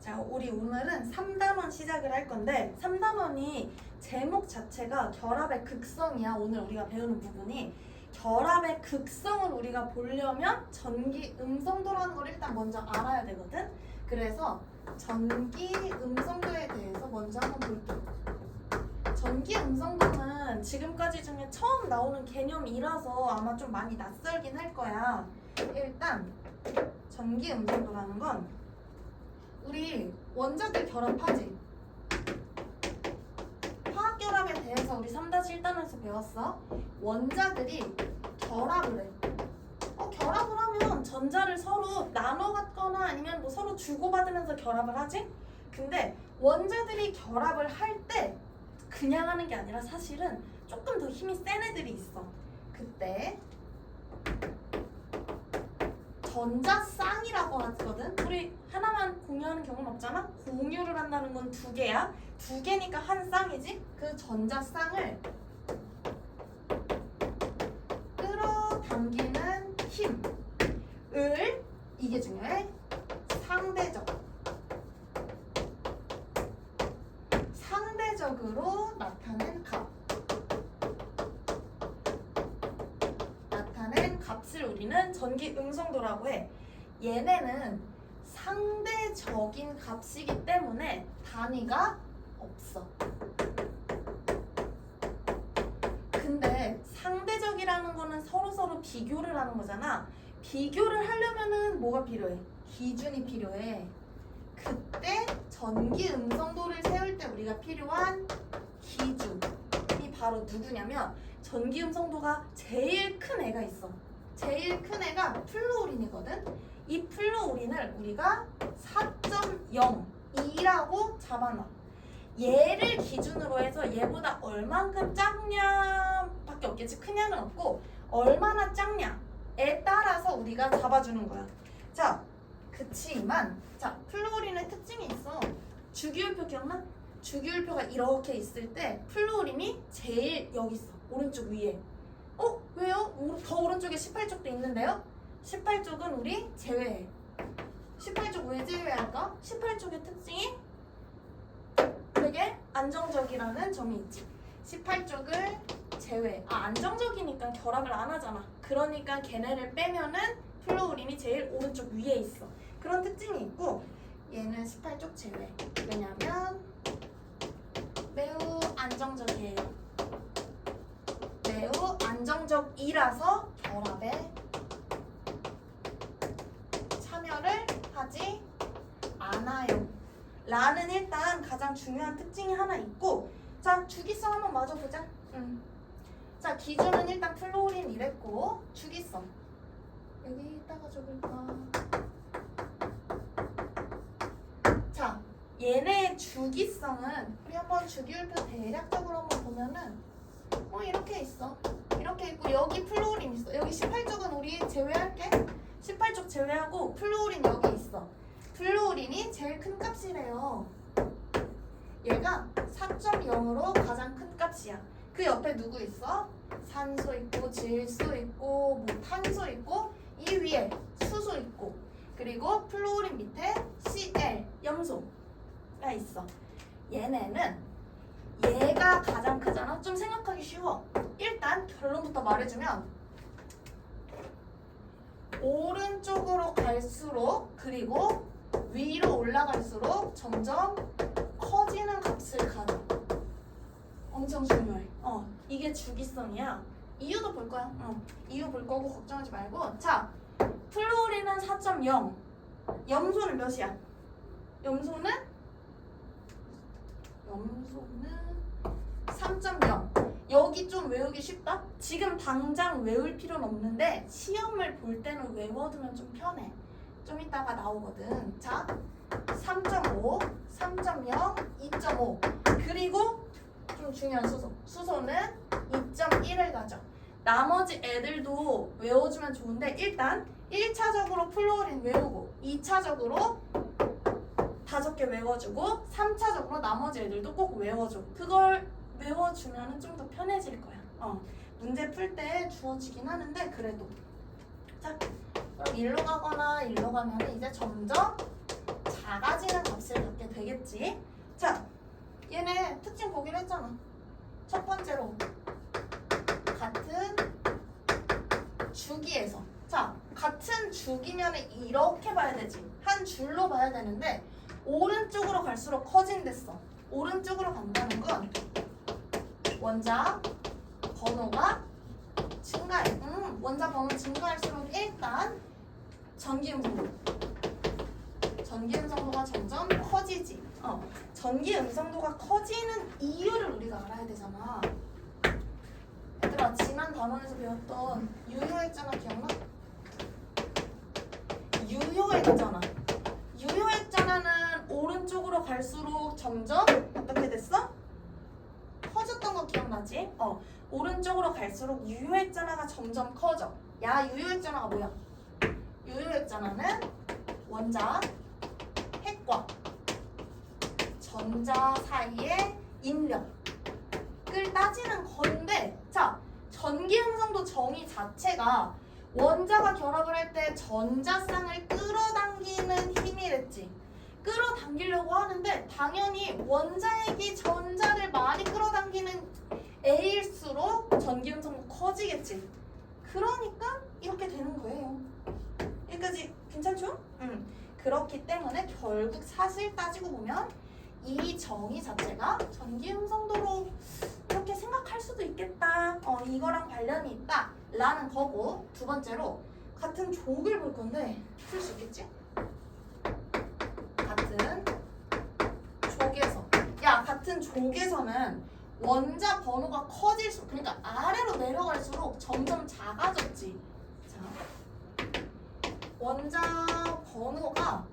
자, 우리 오늘은 3단원 시작을 할 건데 3단원이 제목 자체가 결합의 극성이야. 오늘 우리가 배우는 부분이 결합의 극성을 우리가 보려면 전기 음성도라는 걸 일단 먼저 알아야 되거든. 그래서 전기 음성도에 대해서 먼저 한번 볼게요. 전기 음성도는 지금까지 중에 처음 나오는 개념이라서 아마 좀 많이 낯설긴 할 거야. 일단 전기 음성도라는 건 우리 원자들 결합하지? 화학 결합에 대해서 우리 3-1단원에서 배웠어. 원자들이 결합을 해. 결합을 하면 전자를 서로 나눠 갖거나 아니면 뭐 서로 주고받으면서 결합을 하지? 근데 원자들이 결합을 할 때 그냥 하는 게 아니라 사실은 조금 더 힘이 센 애들이 있어. 그때 전자쌍이라고 하거든. 우리 하나만 공유하는 경우는 없잖아. 공유를 한다는 건 두 개야. 두 개니까 한 쌍이지. 그 전자쌍을 끌어당기는 힘을, 이게 중요해, 상대적으로 나타낸 값을 우리는 전기 음성도라고 해. 얘네는 상대적인 값이기 때문에 단위가 없어. 근데 상대적이라는 거는 서로 비교를 하는 거잖아. 비교를 하려면은 뭐가 필요해? 기준이 필요해. 그때 전기 음성도를 세울 때 우리가 필요한 기준이 바로 누구냐면 전기 음성도가 제일 큰 애가 있어. 제일 큰 애가 플루오린이거든. 이 플루오린을 우리가 4.02라고 잡아놔. 얘를 기준으로 해서 얘보다 얼만큼 작냐 밖에 없겠지. 크냐는 없고 얼마나 작냐에 따라서 우리가 잡아주는 거야. 자, 그치만 자, 플루오린의 특징이 있어. 주기율표 기억나? 주기율표가 이렇게 있을 때 플루오린이 제일 여기 있어. 오른쪽 위에. 왜요? 더 오른쪽에 18쪽도 있는데요? 18쪽은 우리 제외해. 18쪽 왜 제외할까? 18쪽의 특징이 되게 안정적이라는 점이 있지. 18쪽을 제외. 안정적이니까 결합을 안 하잖아. 그러니까 걔네를 빼면은 플루오린이 제일 오른쪽 위에 있어. 그런 특징이 있고 얘는 18쪽 제외. 왜냐면 매우 안정적이에요. 매우 안정적이라서 결합에 참여를 하지 않아요. 라는 일단 가장 중요한 특징이 하나 있고, 자, 주기성 한번 마저 보자. 자, 기준은 일단 플루오린 이랬고, 주기성 여기다가 적을까? 자, 얘네의 주기성은 우리 한번 주기율표 대략적으로 한번 보면은 이렇게 있어. 이렇게 있고 여기 플루오린 있어. 여기 18쪽은 우리 제외할게. 18쪽 제외하고 플루오린 여기 있어. 플루오린이 제일 큰 값이래요. 얘가 4.0으로 가장 큰 값이야. 그 옆에 누구 있어? 산소 있고 질소 있고 뭐 탄소 있고 이 위에 수소 있고 그리고 플루오린 밑에 Cl 염소가 있어. 얘네는 얘가 가장 크잖아. 좀 생각하기 쉬워. 일단 결론부터 말해주면 오른쪽으로 갈수록 그리고 위로 올라갈수록 점점 커지는 값을 가져. 엄청 중요해. 이게 주기성이야. 이유도 볼 거야. 이유 볼 거고 걱정하지 말고. 자, 플루오린은 4.0. 염소는 몇이야? 염소는 3.0. 여기 좀 외우기 쉽다? 지금 당장 외울 필요는 없는데 시험을 볼 때는 외워두면 좀 편해. 좀 이따가 나오거든. 자, 3.5, 3.0, 2.5 그리고 좀 중요한 수소. 수소는 2.1을 가져. 나머지 애들도 외워주면 좋은데 일단 1차적으로 플루오린 외우고 2차적으로 5개 외워주고 3차적으로 나머지 애들도 꼭 외워줘. 그걸 외워주면 좀 더 편해질 거야. 문제 풀 때 주어지긴 하는데 그래도. 자, 그럼 일로 가거나 일로 가면 이제 점점 작아지는 값을 되겠지. 자, 얘네 특징 보기로 했잖아. 첫 번째로 같은 주기에서, 자, 같은 주기면 이렇게 봐야 되지. 한 줄로 봐야 되는데 오른쪽으로 갈수록 커진댔어. 오른쪽으로 간다는 건 원자 번호가 증가해. 원자 번호 증가할수록 일단 전기 음성도가 점점 커지지. 전기 음성도가 커지는 이유를 우리가 알아야 되잖아. 얘들아, 지난 단원에서 배웠던 유효액잖아, 기억나? 유효액잖아. 유효액잖아는 오른쪽으로 갈수록 점점 어떻게 됐어? 커졌던 거 기억나지? 오른쪽으로 갈수록 유효액전화가 점점 커져. 야, 유효액전화가 뭐야? 유효액전화는 원자 핵과 전자 사이의 인력을 따지는 건데, 자, 전기 음성도 정의 자체가 원자가 결합을 할 때 전자쌍을 끌어당기는 힘이랬지. 끌어당기려고 하는데 당연히 원자핵이 전자를 많이 끌어당기는 A일수록 전기 음성도 커지겠지. 그러니까 이렇게 되는 거예요. 여기까지 괜찮죠? 그렇기 때문에 결국 사실 따지고 보면 이 정의 자체가 전기 음성도로 이렇게 생각할 수도 있겠다. 이거랑 관련이 있다 라는 거고, 두 번째로 같은 족을 볼 건데 풀 수 있겠지? 같은 족에서는 원자 번호가 커질수록, 그러니까 아래로 내려갈수록 점점 작아졌지. 자, 원자 번호가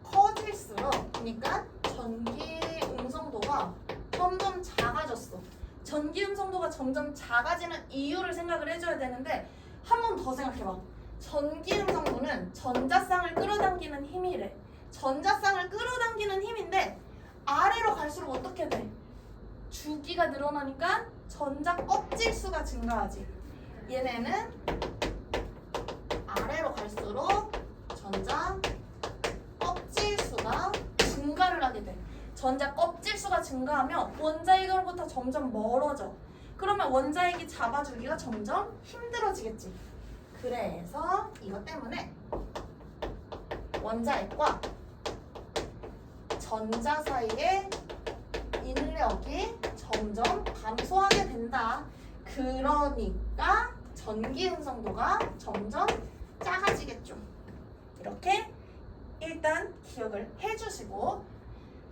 커질수록, 그러니까 전기 음성도가 점점 작아졌어. 전기 음성도가 점점 작아지는 이유를 생각을 해줘야 되는데, 한 번 더 생각해봐. 전기 음성도는 전자쌍을 끌어당기는 힘이래. 전자쌍을 끌어당기는 힘인데 아래로 갈수록 어떻게 돼? 주기가 늘어나니까 전자 껍질 수가 증가하지. 얘네는 아래로 갈수록 전자 껍질 수가 증가를 하게 돼. 전자 껍질 수가 증가하면 원자핵으로부터 점점 멀어져. 그러면 원자핵이 잡아주기가 점점 힘들어지겠지. 그래서 이것 때문에 원자핵과 전자 사이의 인력이 점점 감소하게 된다. 그러니까 전기 음성도가 점점 작아지겠죠. 이렇게 일단 기억을 해주시고,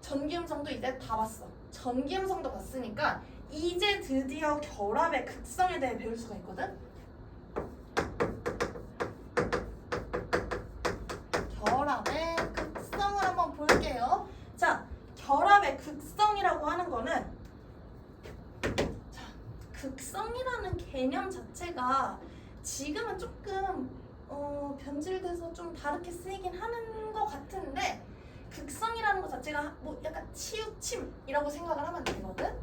전기 음성도 이제 다 봤어. 전기 음성도 봤으니까 이제 드디어 결합의 극성에 대해 배울 수가 있거든. 결합의 극성을 한번 볼게요. 자, 결합의 극성이라고 하는 거는, 자, 극성이라는 개념 자체가 지금은 조금 변질돼서 좀 다르게 쓰이긴 하는 것 같은데, 극성이라는 것 자체가 뭐 약간 치우침이라고 생각을 하면 되거든.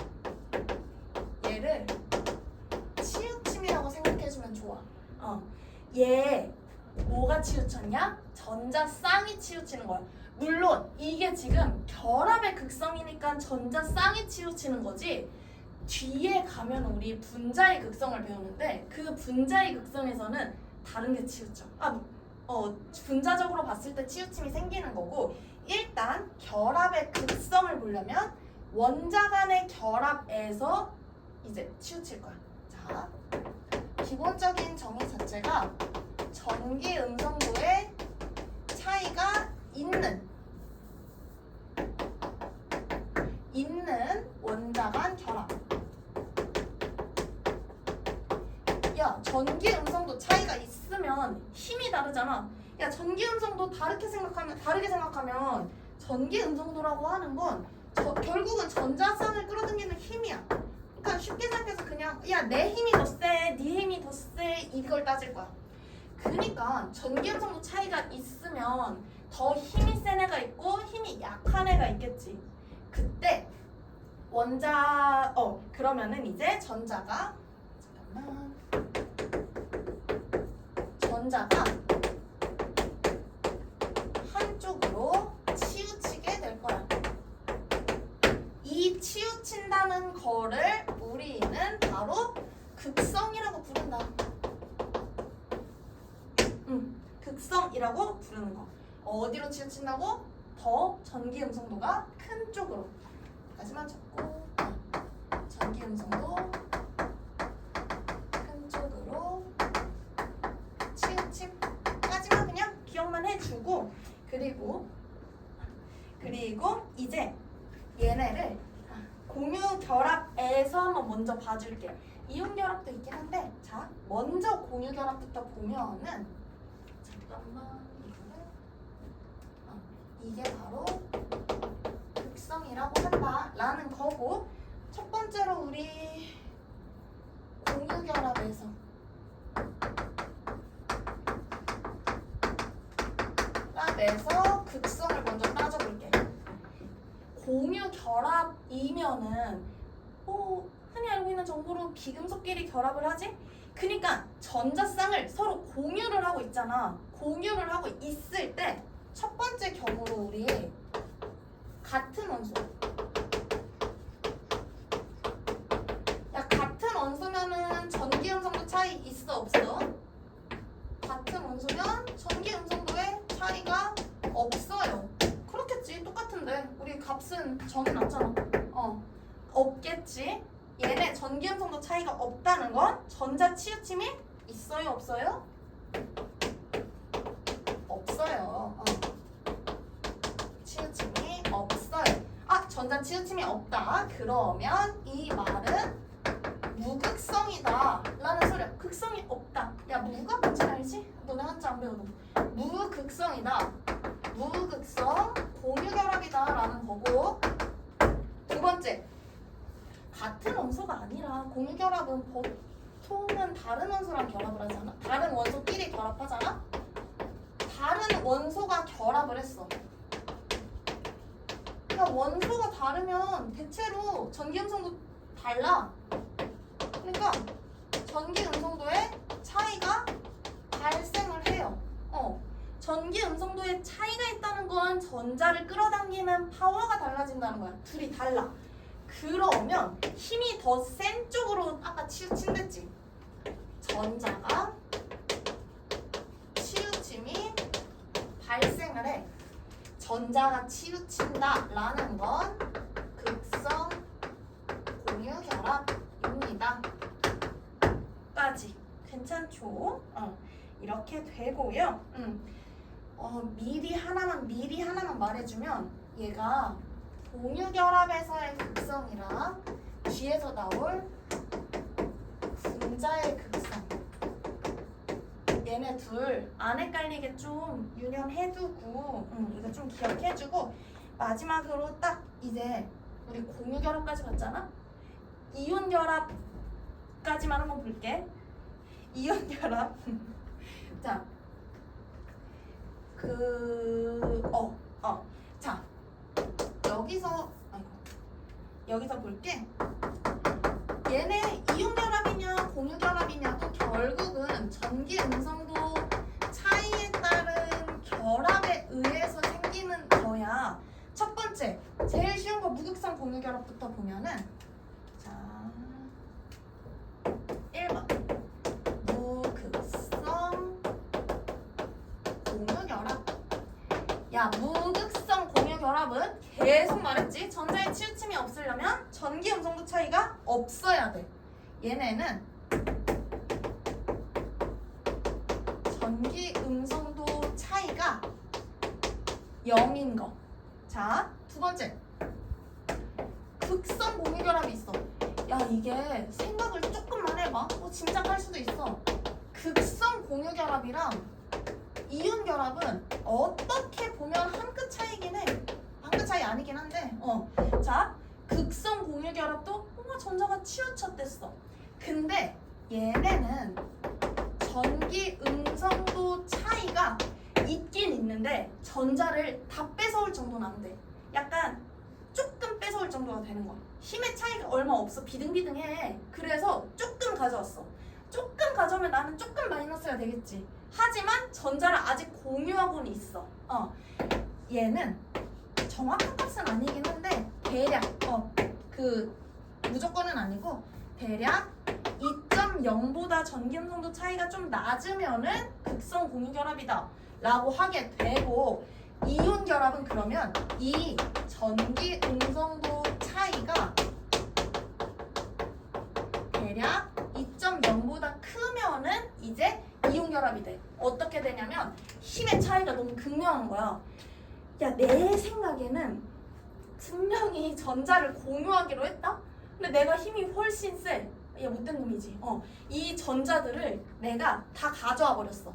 얘를 치우침이라고 생각해주면 좋아. 얘 뭐가 치우쳤냐? 전자쌍이 치우치는 거야. 물론 이게 지금 결합의 극성이니까 전자쌍이 치우치는 거지, 뒤에 가면 우리 분자의 극성을 배우는데 그 분자의 극성에서는 다른 게 치우쳐. 분자적으로 봤을 때 치우침이 생기는 거고, 일단 결합의 극성을 보려면 원자 간의 결합에서 이제 치우칠 거야. 자, 기본적인 정의 자체가 전기 음성도의 차이가 있는 원자 간 결합. 야, 전기 음성도 차이가 있으면 힘이 다르잖아. 야, 전기 음성도 다르게 생각하면 전기 음성도라고 하는 건 결국은 전자쌍을 끌어당기는 힘이야. 그러니까 쉽게 생각해서 그냥 야, 내 힘이 더 세, 네 힘이 더 세, 이걸 따질 거야. 그러니까 전기 음성도 차이가 있으면 더 힘이 센 애가 있고 힘이 약한 애가 있겠지. 그때 그러면은 이제 전자가 한쪽으로 치우치게 될 거야. 나타나는 거를 우리는 바로 극성이라고 부른다. 극성이라고 부르는 거. 어디로 치우친다고? 더 전기 음성도가 큰 쪽으로. 까지만 잡고 전기 음성도 큰 쪽으로 치우침까지만 그냥 기억만 해주고, 그리고 이제 얘네를 공유 결합에서 한번 먼저 봐줄게. 이온 결합도 있긴 한데, 자 먼저 공유 결합부터 보면은, 잠깐만, 이게 바로 극성이라고 한다라는 거고, 첫 번째로 우리 공유 결합에서 극성을 먼저 따져볼게. 공유 결합이면은 흔히 알고 있는 정보로 비금속끼리 결합을 하지? 그러니까 전자쌍을 서로 공유를 하고 있잖아. 공유를 하고 있을 때 첫 번째 경우로 우리 같은 원소. 야, 같은 원소면은 전기 음성도 차이 있어 없어? 같은 원소면 전기 음성도의 차이가 없어요. 그렇겠지. 똑같은데 우리 값은 정해놨잖아. 없겠지. 얘네 전기 음성도 차이가 없다는 건 전자 치우침이 있어요 없어요? 없어요. 치우침이 없어요. 전자 치우침이 없다. 그러면 이 말은 무극성이다 라는 소리야. 극성이 없다. 야, 무가 뭔지 알지? 너네 한자 안 배워도. 무극성이다. 무극성 공유결합이다 라는 거고, 두 번째, 같은 원소가 아니라 공유결합은 보통은 다른 원소랑 결합을 하잖아. 다른 원소끼리 결합하잖아. 다른 원소가 결합을 했어. 그러니까 원소가 다르면 대체로 전기 음성도 달라. 그러니까 전기 음성도의 차이가 발생을 해요. 전기 음성도의 차이가 있다는 건 전자를 끌어당기는 파워가 달라진다는 거야. 둘이 달라. 그러면 힘이 더 센 쪽으로 아까 치우친댔지. 전자가 치우침이 발생을 해. 전자가 치우친다 라는 건 극성 공유 결합입니다. 까지 괜찮죠? 이렇게 되고요. 미리 하나만 말해주면, 얘가 공유 결합에서의 극성이랑 뒤에서 나올 분자의 극성, 얘네 둘 안 헷갈리게 좀 유념해두고, 이거 좀 기억해주고, 마지막으로 딱 이제 우리 공유 결합까지 봤잖아? 이온 결합까지만 한번 볼게. 이온 결합. 자, 자, 여기서 볼게. 얘네 이온 결합이냐 공유 결합이냐도 결국은 전기 음성도 차이에 따른 결합에 의해서 생기는 거야. 첫 번째, 제일 쉬운 거 무극성 공유 결합부터 보면은, 자, 1번 무극성 공유 결합. 야, 무극성 공유 결합은 계속 말했지. 전자의 치우침이 없으려면 전기 음성도 차이가 없어야 돼. 얘네는 전기 음성도 차이가 0인 거. 자, 두 번째, 극성 공유 결합이 있어. 야, 이게 생각을 조금만 해봐. 짐작할 수도 있어. 극성 공유 결합이랑 이온 결합은 어떻게 보면 한 끗 차이긴 해. 한 끗 차이 아니긴 한데, 자, 극성 공유 결합도 전자가 치우쳤댔어. 근데 얘네는 전기 음성도 차이가 있긴 있는데 전자를 다 뺏어올 정도는 안 돼. 약간 조금 뺏어올 정도가 되는 거야. 힘의 차이가 얼마 없어. 비등비등해. 그래서 조금 가져왔어. 조금 가져오면 나는 조금 마이너스가 되겠지. 하지만 전자를 아직 공유하고는 있어. 얘는 정확한 값은 아니긴 한데 대략 무조건은 아니고 대략 2.0보다 전기음성도 차이가 좀 낮으면은 극성 공유결합이다 라고 하게 되고, 이온결합은 그러면 이 전기 음성도 차이가 대략 2.0보다 크면은 이제 이온결합이 돼. 어떻게 되냐면 힘의 차이가 너무 극명한 거야. 야, 내 생각에는 분명히 전자를 공유하기로 했다? 근데 내가 힘이 훨씬 세. 얘 못된 놈이지. 이 전자들을 내가 다 가져와 버렸어.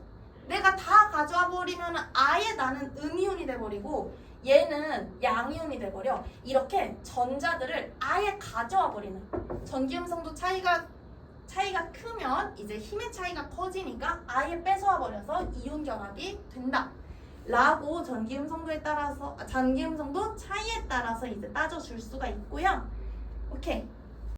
내가 다 가져와 버리면 아예 나는 음이온이 돼버리고 얘는 양이온이 돼버려. 이렇게 전자들을 아예 가져와 버리는. 전기음성도 차이가 크면 이제 힘의 차이가 커지니까 아예 뺏어와 버려서 이온 결합이 된다 라고 전기음성도 차이에 따라서 이제 따져줄 수가 있고요. 오케이.